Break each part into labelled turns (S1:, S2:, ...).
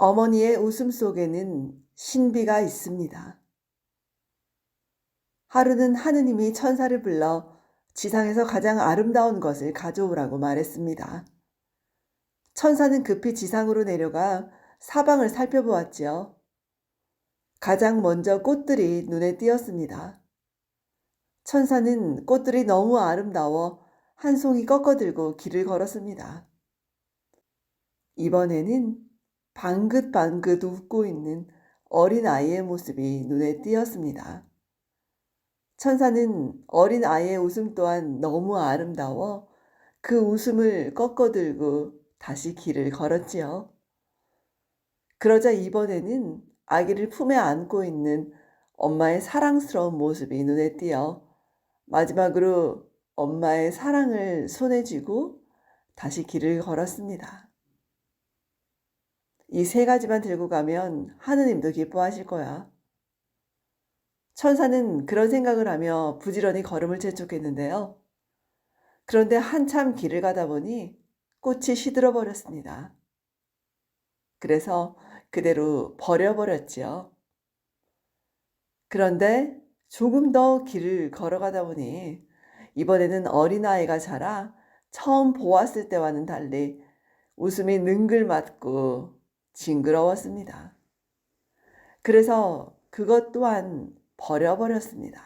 S1: 어머니의 웃음 속에는 신비가 있습니다. 하루는 하느님이 천사를 불러 지상에서 가장 아름다운 것을 가져오라고 말했습니다. 천사는 급히 지상으로 내려가 사방을 살펴보았지요. 가장 먼저 꽃들이 눈에 띄었습니다. 천사는 꽃들이 너무 아름다워 한 송이 꺾어들고 길을 걸었습니다. 이번에는 방긋방긋 웃고 있는 어린아이의 모습이 눈에 띄었습니다. 천사는 어린아이의 웃음 또한 너무 아름다워 그 웃음을 꺾어들고 다시 길을 걸었지요. 그러자 이번에는 아기를 품에 안고 있는 엄마의 사랑스러운 모습이 눈에 띄어 마지막으로 엄마의 사랑을 손에 쥐고 다시 길을 걸었습니다. 이 세 가지만 들고 가면 하느님도 기뻐하실 거야. 천사는 그런 생각을 하며 부지런히 걸음을 재촉했는데요. 그런데 한참 길을 가다 보니 꽃이 시들어 버렸습니다. 그래서 그대로 버려버렸지요. 그런데 조금 더 길을 걸어가다 보니 이번에는 어린아이가 자라 처음 보았을 때와는 달리 웃음이 능글맞고 징그러웠습니다. 그래서 그것 또한 버려버렸습니다.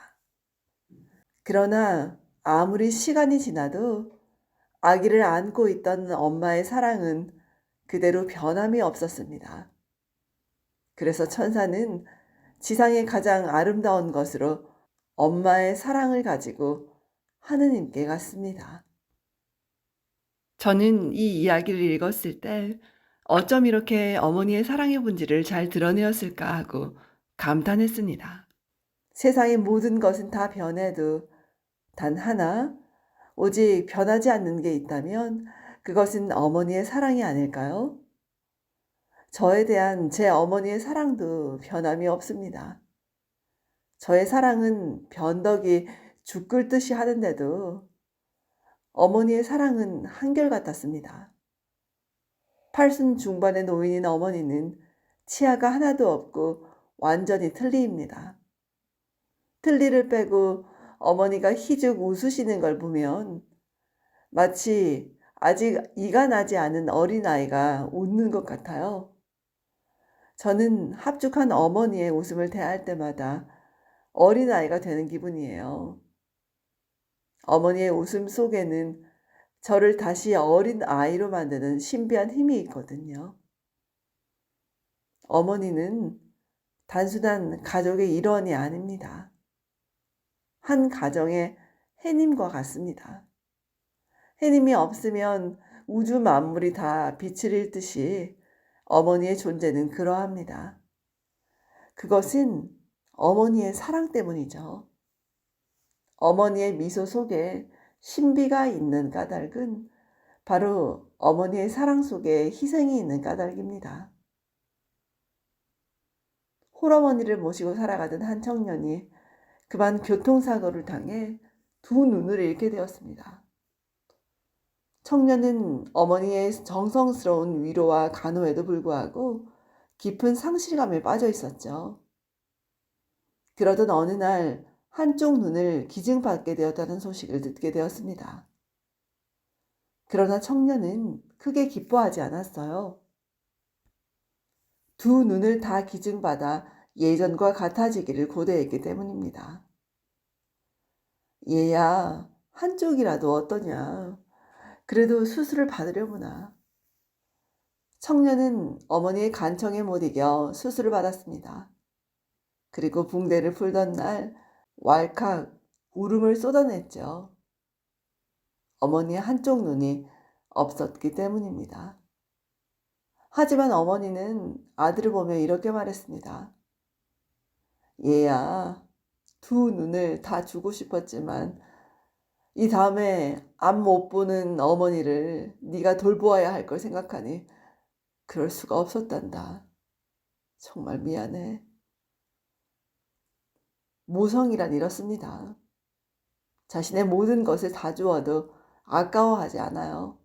S1: 그러나 아무리 시간이 지나도 아기를 안고 있던 엄마의 사랑은 그대로 변함이 없었습니다. 그래서 천사는 지상의 가장 아름다운 것으로 엄마의 사랑을 가지고 하느님께 갔습니다. 저는 이 이야기를 읽었을 때 어쩜 이렇게 어머니의 사랑의 본질을 잘 드러내었을까 하고 감탄했습니다. 세상의 모든 것은 다 변해도 단 하나, 오직 변하지 않는 게 있다면 그것은 어머니의 사랑이 아닐까요? 저에 대한 제 어머니의 사랑도 변함이 없습니다. 저의 사랑은 변덕이 죽 끓듯이 하는데도 어머니의 사랑은 한결같았습니다. 팔순 중반의 노인인 어머니는 치아가 하나도 없고 완전히 틀리입니다. 틀니를 빼고 어머니가 희죽 웃으시는 걸 보면 마치 아직 이가 나지 않은 어린아이가 웃는 것 같아요. 저는 합죽한 어머니의 웃음을 대할 때마다 어린아이가 되는 기분이에요. 어머니의 웃음 속에는 저를 다시 어린아이로 만드는 신비한 힘이 있거든요. 어머니는 단순한 가족의 일원이 아닙니다. 한 가정의 해님과 같습니다. 해님이 없으면 우주 만물이 다 빛을 잃듯이 어머니의 존재는 그러합니다. 그것은 어머니의 사랑 때문이죠. 어머니의 미소 속에 신비가 있는 까닭은 바로 어머니의 사랑 속에 희생이 있는 까닭입니다. 홀어머니를 모시고 살아가던 한 청년이 그만 교통사고를 당해 두 눈을 잃게 되었습니다. 청년은 어머니의 정성스러운 위로와 간호에도 불구하고 깊은 상실감에 빠져 있었죠. 그러던 어느 날 한쪽 눈을 기증받게 되었다는 소식을 듣게 되었습니다. 그러나 청년은 크게 기뻐하지 않았어요. 두 눈을 다 기증받아 예전과 같아지기를 고대했기 때문입니다. 얘야, 한쪽이라도 어떠냐. 그래도 수술을 받으려구나. 청년은 어머니의 간청에 못 이겨 수술을 받았습니다. 그리고 붕대를 풀던 날 왈칵 울음을 쏟아냈죠. 어머니의 한쪽 눈이 없었기 때문입니다. 하지만 어머니는 아들을 보며 이렇게 말했습니다. 얘야, 두 눈을 다 주고 싶었지만 이 다음에 앞 못 보는 어머니를 네가 돌보아야 할 걸 생각하니 그럴 수가 없었단다. 정말 미안해. 모성이란 이렇습니다. 자신의 모든 것을 다 주어도 아까워하지 않아요.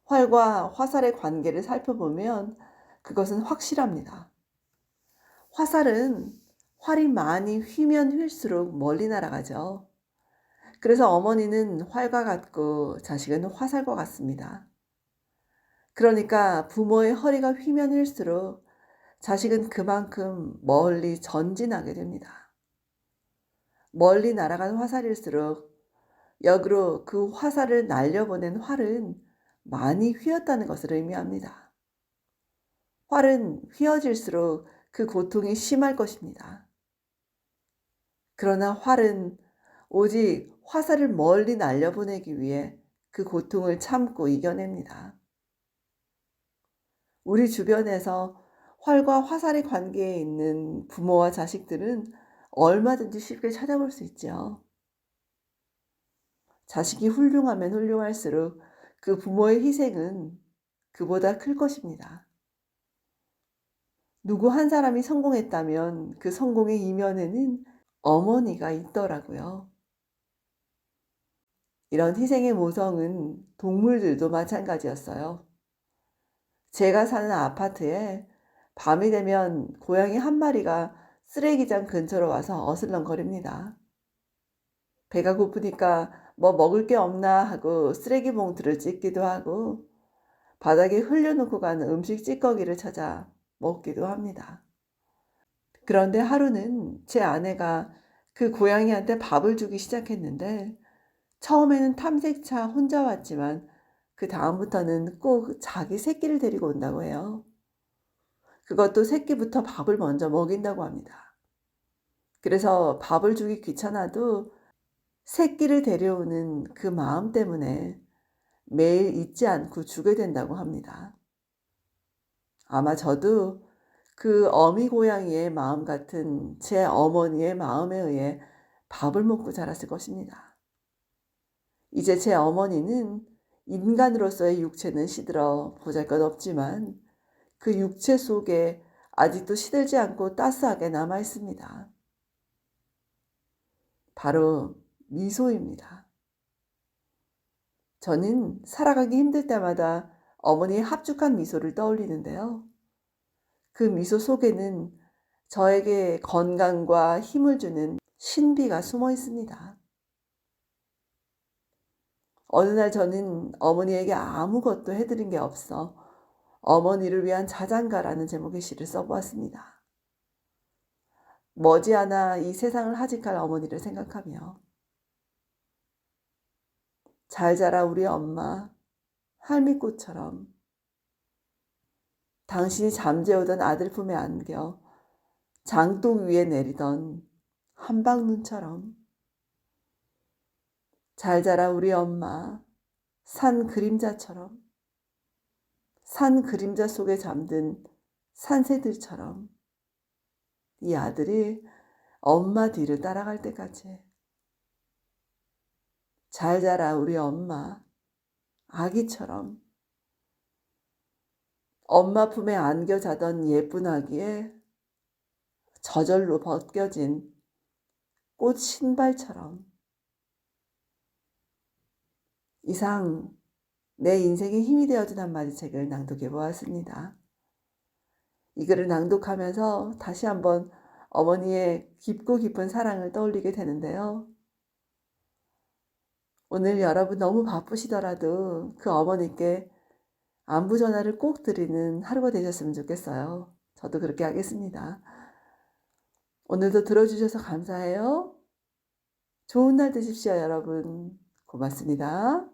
S1: 활과 화살의 관계를 살펴보면 그것은 확실합니다. 화살은 활이 많이 휘면 휠수록 멀리 날아가죠. 그래서 어머니는 활과 같고 자식은 화살과 같습니다. 그러니까 부모의 허리가 휘면 휠수록 자식은 그만큼 멀리 전진하게 됩니다. 멀리 날아간 화살일수록 역으로 그 화살을 날려보낸 활은 많이 휘었다는 것을 의미합니다. 활은 휘어질수록 그 고통이 심할 것입니다. 그러나 활은 오직 화살을 멀리 날려보내기 위해 그 고통을 참고 이겨냅니다. 우리 주변에서 활과 화살의 관계에 있는 부모와 자식들은 얼마든지 쉽게 찾아볼 수 있죠. 자식이 훌륭하면 훌륭할수록 그 부모의 희생은 그보다 클 것입니다. 누구 한 사람이 성공했다면 그 성공의 이면에는 어머니가 있더라고요. 이런 희생의 모성은 동물들도 마찬가지였어요. 제가 사는 아파트에 밤이 되면 고양이 한 마리가 쓰레기장 근처로 와서 어슬렁거립니다. 배가 고프니까 뭐 먹을 게 없나 하고 쓰레기 봉투를 찢기도 하고 바닥에 흘려놓고 간 음식 찌꺼기를 찾아 먹기도 합니다. 그런데 하루는 제 아내가 그 고양이한테 밥을 주기 시작했는데 처음에는 탐색차 혼자 왔지만 그 다음부터는 꼭 자기 새끼를 데리고 온다고 해요. 그것도 새끼부터 밥을 먼저 먹인다고 합니다. 그래서 밥을 주기 귀찮아도 새끼를 데려오는 그 마음 때문에 매일 잊지 않고 주게 된다고 합니다. 아마 저도 그 어미 고양이의 마음 같은 제 어머니의 마음에 의해 밥을 먹고 자랐을 것입니다. 이제 제 어머니는 인간으로서의 육체는 시들어 보잘것없지만 그 육체 속에 아직도 시들지 않고 따스하게 남아 있습니다. 바로 미소입니다. 저는 살아가기 힘들 때마다 어머니의 합죽한 미소를 떠올리는데요. 그 미소 속에는 저에게 건강과 힘을 주는 신비가 숨어 있습니다. 어느 날 저는 어머니에게 아무것도 해드린 게 없어 어머니를 위한 자장가라는 제목의 시를 써보았습니다. 머지않아 이 세상을 하직할 어머니를 생각하며 잘 자라 우리 엄마 할미꽃처럼 당신이 잠재우던 아들 품에 안겨 장독 위에 내리던 한방눈처럼 잘 자라 우리 엄마 산 그림자처럼 산 그림자 속에 잠든 산새들처럼 이 아들이 엄마 뒤를 따라갈 때까지 잘 자라 우리 엄마 아기처럼 엄마 품에 안겨 자던 예쁜 아기에 저절로 벗겨진 꽃 신발처럼 이상 내 인생의 힘이 되어준 한마디 책을 낭독해 보았습니다. 이 글을 낭독하면서 다시 한번 어머니의 깊고 깊은 사랑을 떠올리게 되는데요. 오늘 여러분 너무 바쁘시더라도 그 어머니께 안부 전화를 꼭 드리는 하루가 되셨으면 좋겠어요. 저도 그렇게 하겠습니다. 오늘도 들어주셔서 감사해요. 좋은 날 되십시오, 여러분. 고맙습니다.